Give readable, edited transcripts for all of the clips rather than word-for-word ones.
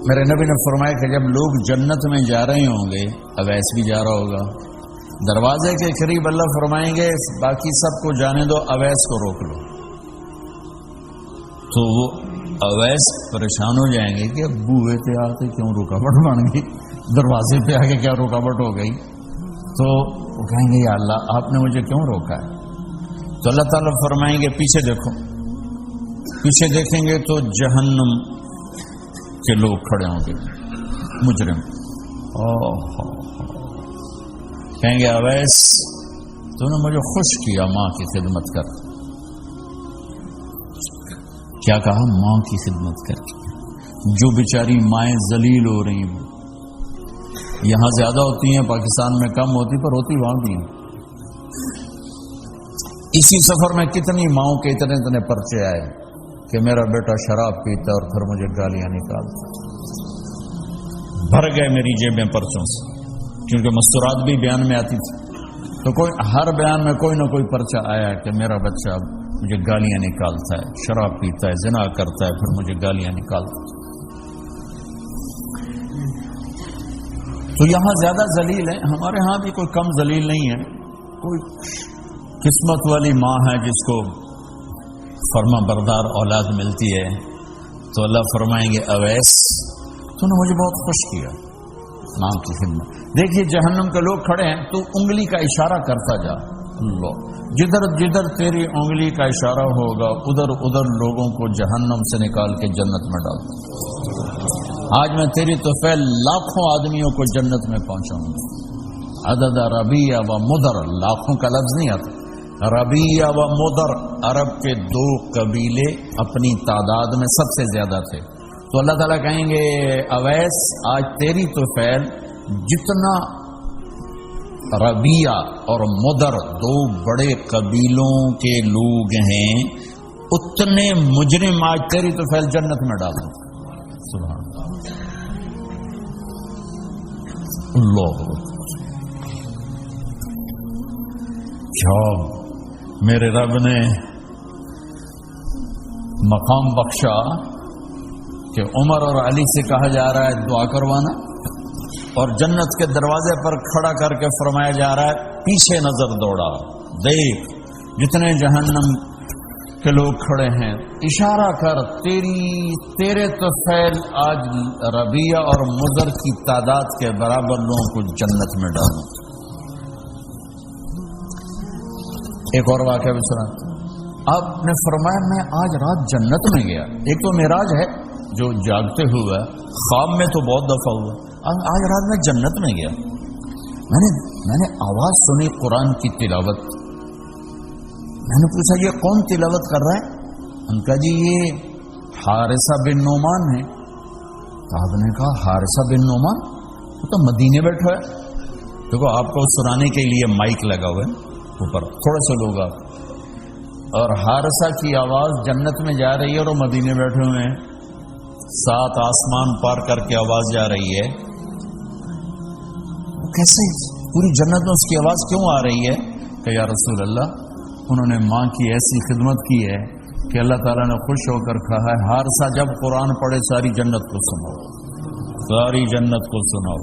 میرے نبی نے فرمایا کہ جب لوگ جنت میں جا رہے ہوں گے، اویس بھی جا رہا ہوگا، دروازے کے قریب اللہ فرمائیں گے باقی سب کو جانے دو، اویس کو روک لو. تو وہ اویس پریشان ہو جائیں گے کہ اب بوئے پہ آتے کیوں رکاوٹ بن گئی، دروازے پہ آ کے کیا رکاوٹ ہو گئی. تو وہ کہیں گے یا اللہ آپ نے مجھے کیوں روکا ہے. تو اللہ تعالیٰ فرمائیں گے پیچھے دیکھو. پیچھے دیکھیں گے تو جہنم کے لوگ کھڑے ہوں گے، مجرم. کہیں گے اویس تو نے مجھے خوش کیا ماں کی خدمت کر. کیا کہا؟ ماں کی خدمت کر کے. جو بیچاری مائیں ذلیل ہو رہی ہیں، یہاں زیادہ ہوتی ہیں، پاکستان میں کم ہوتی، پر ہوتی وہاں بھی. اسی سفر میں کتنی ماؤں کے اتنے پرچے آئے کہ میرا بیٹا شراب پیتا اور پھر مجھے گالیاں نکالتا. بھر گئے میری جیبیں پرچوں سے، کیونکہ مستورات بھی بیان میں آتی تھی. تو ہر بیان میں کوئی نہ کوئی پرچہ آیا کہ میرا بچہ مجھے گالیاں نکالتا ہے، شراب پیتا ہے، زنا کرتا ہے، پھر مجھے گالیاں نکالتا ہے. تو یہاں زیادہ ذلیل ہیں. ہمارے ہاں بھی کوئی کم ذلیل نہیں ہے. کوئی قسمت والی ماں ہے جس کو فرما بردار اولاد ملتی ہے. تو اللہ فرمائیں گے اویس تو نے مجھے بہت خوش کیا ماں کی خدمت. دیکھیے جہنم کے لوگ کھڑے ہیں، تو انگلی کا اشارہ کرتا جا. اللہ جدھر جدھر تیری انگلی کا اشارہ ہوگا ادھر ادھر لوگوں کو جہنم سے نکال کے جنت میں ڈال دوں. آج میں تیری توفیل لاکھوں آدمیوں کو جنت میں پہنچاؤں گا. عدد ربیہ و مدر، لاکھوں کا لفظ نہیں آتا. ربیہ و مدر عرب کے دو قبیلے اپنی تعداد میں سب سے زیادہ تھے. تو اللہ تعالیٰ کہیں گے اویس آج تیری توفیل جتنا ربیہ اور مدر دو بڑے قبیلوں کے لوگ ہیں اتنے مجرم آج تیری توفیل جنت میں ڈال دوں. سبحان اللہ. کیا میرے رب نے مقام بخشا کہ عمر اور علی سے کہا جا رہا ہے دعا کروانا، اور جنت کے دروازے پر کھڑا کر کے فرمایا جا رہا ہے پیچھے نظر دوڑا، دیکھ جتنے جہنم کے لوگ کھڑے ہیں، اشارہ کر تیرے توفیل آج ربیہ اور مضر کی تعداد کے برابر لوگوں کو جنت میں ڈالوں. ایک اور واقعہ بھی سنا. آپ نے فرمایا میں آج رات جنت میں گیا. ایک تو معراج ہے جو جاگتے ہوئے، خواب میں تو بہت دفعہ ہوا، آج رات میں جنت میں گیا. میں نے آواز سنی قرآن کی تلاوت. میں نے پوچھا یہ کون تلاوت کر رہا ہے؟ ان کا جی یہ حارثہ بن نعمان ہے. آپ نے کہا حارثہ بن نعمان وہ تو مدینے بیٹھا ہے. دیکھو آپ کو سنانے کے لیے مائک لگا ہوا ہے اوپر، تھوڑے سے لوگ آپ، اور حارثہ کی آواز جنت میں جا رہی ہے اور وہ مدینے بیٹھے ہوئے ہیں. 7 آسمان پار کر کے آواز جا رہی ہے. کیسے پوری جنت میں اس کی آواز کیوں آ رہی ہے؟ کہ یا رسول اللہ انہوں نے ماں کی ایسی خدمت کی ہے کہ اللہ تعالیٰ نے خوش ہو کر کہا ہے حارثہ جب قرآن پڑھے ساری جنت کو سناؤ، ساری جنت کو سناؤ.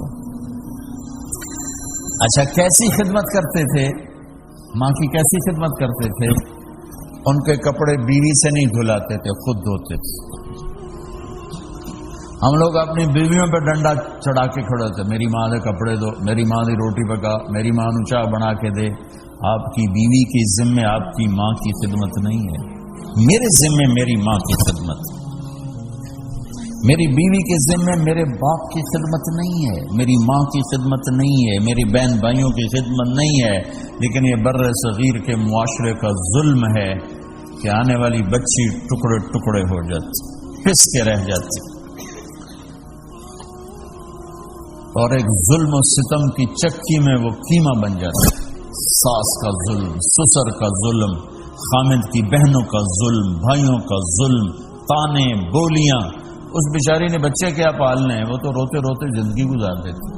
اچھا کیسی خدمت کرتے تھے؟ ماں کی کیسی خدمت کرتے تھے؟ ان کے کپڑے بیوی سے نہیں دھلاتے تھے، خود دھوتے تھے. ہم لوگ اپنی بیویوں پہ ڈنڈا چڑھا کے کھڑے تھے، میری ماں نے کپڑے دو، میری ماں نے روٹی پکا، میری ماں نے چائے بنا کے دے. آپ کی بیوی کی ذمہ آپ کی ماں کی خدمت نہیں ہے. میرے ذمہ میری ماں کی خدمت، میری بیوی کے ذمہ میرے باپ کی خدمت نہیں ہے، میری ماں کی خدمت نہیں ہے، میری بہن بھائیوں کی خدمت نہیں ہے. لیکن یہ بر صغیر کے معاشرے کا ظلم ہے کہ آنے والی بچی ٹکڑے ٹکڑے ہو جاتی، پس کے رہ جاتی، اور ایک ظلم و ستم کی چکی میں وہ قیمہ بن جاتا ہے. ساس کا ظلم، سسر کا ظلم، خامد کی بہنوں کا ظلم، بھائیوں کا ظلم، تانے بولیاں. اس بیچاری نے بچے کیا پالنے ہیں، وہ تو روتے روتے زندگی گزار دیتی.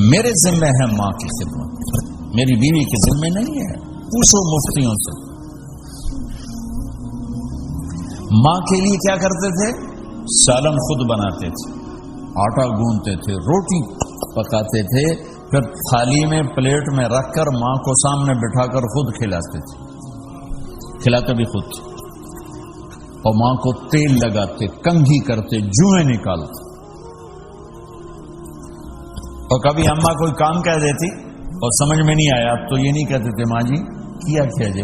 میرے ذمہ ہے ماں کی خدمت، میری بیوی کے ذمہ نہیں ہے. پوچھو مفتیوں سے. ماں کے لیے کیا کرتے تھے؟ سالن خود بناتے تھے، آٹا گوندتے تھے، روٹی پکاتے تھے، پھر تھالی میں پلیٹ میں رکھ کر ماں کو سامنے بٹھا کر خود کھلاتے تھے، کھلاتے بھی خود تھے، اور ماں کو تیل لگاتے، کنگھی کرتے، جوئیں نکالتے، اور کبھی اماں کوئی کام کہہ دیتی اور سمجھ میں نہیں آیا تو یہ نہیں کہتے تھے ماں جی کیا جی،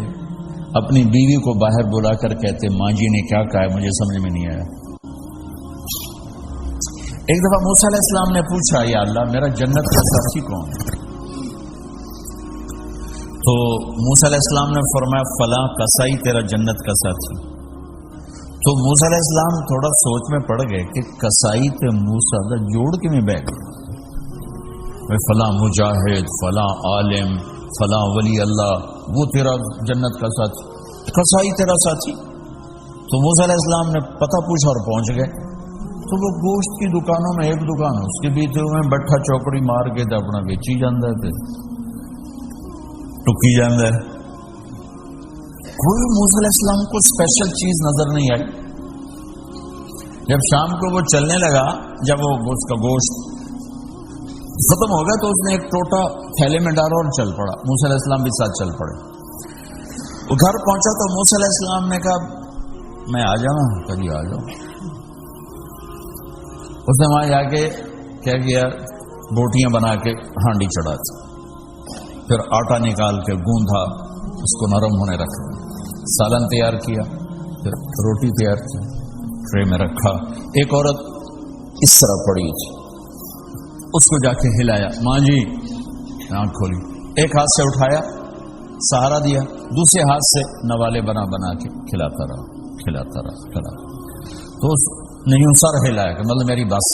اپنی بیوی کو باہر بلا کر کہتے ماں جی نے کیا کہا ہے مجھے سمجھ میں نہیں آیا۔ ایک دفعہ موسیٰ علیہ السلام نے پوچھا یا اللہ میرا جنت کا ساتھی کون ہے؟ تو موسیٰ علیہ السلام نے فرمایا فلاں کسائی تیرا جنت کا ساتھی۔ تو موسیٰ علیہ السلام تھوڑا سوچ میں پڑ گئے کہ کسائی تے موسیٰ دا جوڑ کے میں بیٹھ گئے، فلاں مجاہد، فلاں عالم، فلاں ولی اللہ وہ تیرا جنت کا ساتھی، کسائی تیرا ساتھی۔ تو موسیٰ علیہ السلام نے پتہ پوچھا اور پہنچ گئے۔ تو وہ گوشت کی دکانوں میں ایک دکان اس کے بھی تھے، میں بٹھا چوکڑی مار کے تے اپنا بیچی جاندے تھے، ٹکی جاندے۔ کوئی موسیٰ علیہ السلام کو اسپیشل چیز نظر نہیں آئی۔ جب شام کو وہ چلنے لگا، جب وہ اس کا گوشت ختم ہو گیا تو اس نے ایک ٹوٹا تھیلے میں ڈالا اور چل پڑا، موسیٰ علیہ السلام بھی ساتھ چل پڑے۔ وہ گھر پہنچا تو موسیٰ علیہ السلام نے کہا میں آ جاؤں؟ کہا جی آ جاؤ۔ اس نے وہاں جا کے کیا کیا، بوٹیاں بنا کے ہانڈی چڑھا دی، پھر آٹا نکال کے گوندھا، اس کو نرم ہونے رکھا، سالن تیار کیا، پھر روٹی تیار کی، ٹرے میں رکھا۔ ایک عورت اس طرح پڑی تھی، اس کو جا کے ہلایا، ماں جی، آنکھ کھولی، ایک ہاتھ سے اٹھایا، سہارا دیا، دوسرے ہاتھ سے نوالے بنا بنا کے کھلاتا رہا۔ تو اس نے یوں سر ہلایا کہ مطلب میری بس،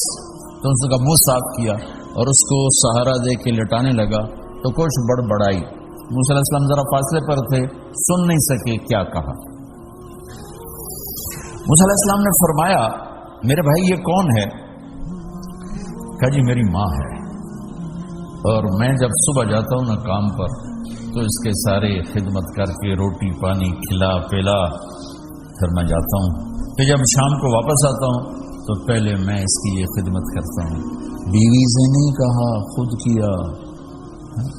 تو اس کا منہ صاف کیا اور اس کو سہارا دے کے لٹانے لگا تو کچھ بڑبڑائی۔ موسیٰ علیہ السلام ذرا فاصلے پر تھے، سن نہیں سکے کیا کہا۔ موسیٰ علیہ السلام نے فرمایا میرے بھائی یہ کون ہے؟ کہا جی میری ماں ہے، اور میں جب صبح جاتا ہوں نا کام پر تو اس کے سارے خدمت کر کے روٹی پانی کھلا پلا پھر میں جاتا ہوں، پھر جب شام کو واپس آتا ہوں تو پہلے میں اس کی یہ خدمت کرتا ہوں۔ بیوی سے نہیں کہا، خود کیا۔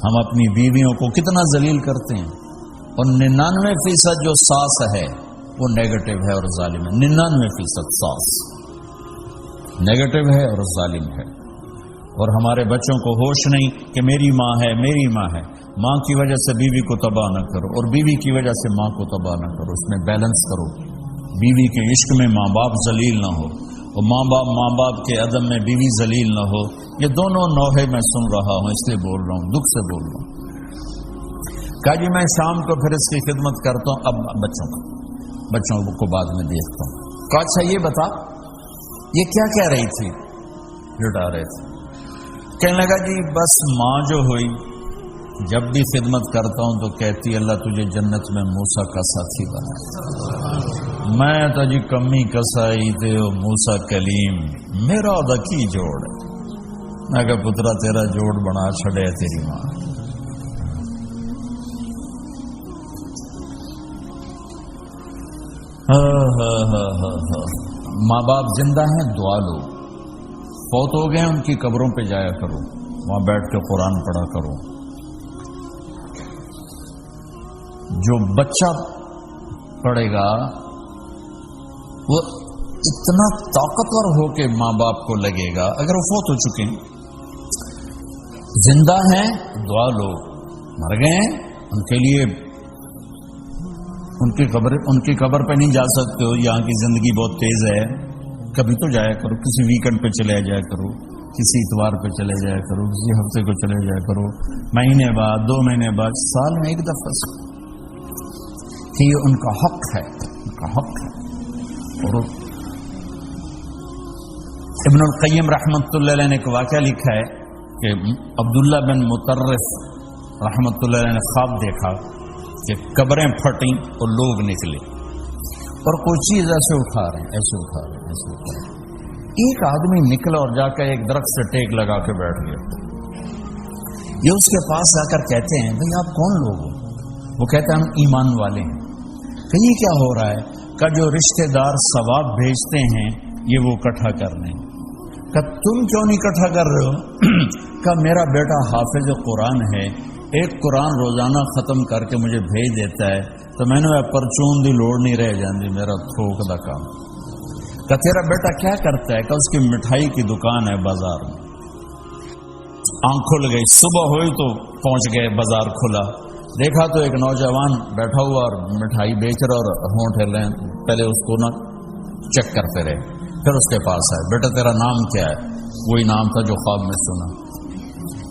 ہم اپنی بیویوں کو کتنا ذلیل کرتے ہیں، اور 99% جو ساس ہے وہ نیگیٹو ہے اور ظالم ہے۔ 99% ساس نیگیٹو ہے اور ظالم ہے، اور ہمارے بچوں کو ہوش نہیں کہ میری ماں ہے، میری ماں ہے۔ ماں کی وجہ سے بیوی کو تباہ نہ کرو، اور بیوی کی وجہ سے ماں کو تباہ نہ کرو، اس میں بیلنس کرو۔ بیوی کے عشق میں ماں باپ ذلیل نہ ہو، اور ماں باپ کے عدم میں بیوی ذلیل نہ ہو۔ یہ دونوں نوحے میں سن رہا ہوں، اس لیے بول رہا ہوں، دکھ سے بول رہا ہوں۔ کہا جی میں شام کو پھر اس کی خدمت کرتا ہوں، اب بچوں کو بعد میں دیکھتا ہوں۔ کہا اچھا یہ بتا یہ کیا کہہ رہی تھی؟ لٹا رہے تھے۔ کہنے لگا جی بس ماں جو ہوئی جب بھی خدمت کرتا ہوں تو کہتی اللہ تجھے جنت میں موسیٰ کا ساتھی بنا۔ میں تو جی کمی کسائی تے موسیٰ کلیم میرا دکی جوڑ ہے۔ میں کہا پترا تیرا جوڑ بنا چھڑے تیری ماں۔ ماں باپ زندہ ہیں دعا لو، فوت ہو گئے ان کی قبروں پہ جایا کرو، وہاں بیٹھ کے قرآن پڑھا کرو۔ جو بچہ پڑھے گا وہ اتنا طاقتور ہو کے ماں باپ کو لگے گا، اگر وہ فوت ہو چکے ہیں، زندہ ہیں دعا لو، مر گئے ہیں ان کے لیے ان کی قبر پہ نہیں جا سکتے ہو، یہاں کی زندگی بہت تیز ہے، کبھی تو جایا کرو، کسی ویکنڈ پہ چلے جایا کرو، کسی اتوار پہ چلے جایا کرو، کسی ہفتے کو چلے جایا کرو، مہینے بعد 2 مہینے بعد، سال میں ایک دفعہ سے، کہ یہ ان کا حق ہے، ان کا حق ہے۔ اور ابن القیم رحمۃ اللہ علیہ نے ایک واقعہ لکھا ہے کہ عبداللہ بن مطرف رحمۃ اللہ علیہ نے خواب دیکھا کہ قبریں پھٹیں اور لوگ نکلے اور کوئی چیز ایسے اٹھا رہے ہیں، ایسے اٹھا رہے ہیں، ایسے اٹھا رہے ہیں۔ ایک آدمی نکلا اور جا کر ایک درخت سے ٹیک لگا کے بیٹھ گیا۔ یہ اس کے پاس جا کر کہتے ہیں بھئی آپ کون لوگ ہو؟ وہ کہتے ہیں ہم ایمان والے ہیں۔ کہ یہ کیا ہو رہا ہے؟ کہ جو رشتہ دار ثواب بھیجتے ہیں یہ وہ اکٹھا کر لیں. کہ تم کیوں نہیں اکٹھا کر رہے ہو؟ کہ میرا بیٹا حافظ قرآن ہے، ایک قرآن روزانہ ختم کر کے مجھے بھیج دیتا ہے، تو میں نے پرچون دی لوڑ نہیں رہ جاندی، میرا تھوک دا کام. کہ تیرا بیٹا کیا کرتا ہے؟ کہ اس کی مٹھائی کی دکان ہے بازار میں. آنکھ کھل گئی، صبح ہوئی تو پہنچ گئے، بازار کھلا، دیکھا تو ایک نوجوان بیٹھا ہوا اور مٹھائی بیچ رہا اور ہونٹ ہلیں. پہلے اس کو نہ چیک کرتے رہے، پھر اس کے پاس آئے، بیٹا تیرا نام کیا ہے؟ وہی نام تھا جو خواب میں سنا.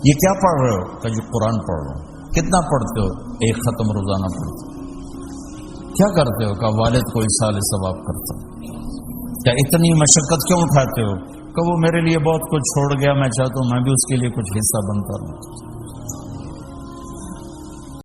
یہ کیا پڑھ رہے ہو؟ کہ جو قرآن پڑھ رہے ہو. کتنا پڑھتے ہو؟ ایک ختم روزانہ پڑھتے ہو. کیا کرتے ہو؟ کہ والد کو ایصال ثواب کرتا ہوں. کیا اتنی مشقت کیوں اٹھاتے ہو؟ کہ وہ میرے لیے بہت کچھ چھوڑ گیا، میں چاہتا ہوں میں بھی اس کے لیے کچھ حصہ بنتا رہوں.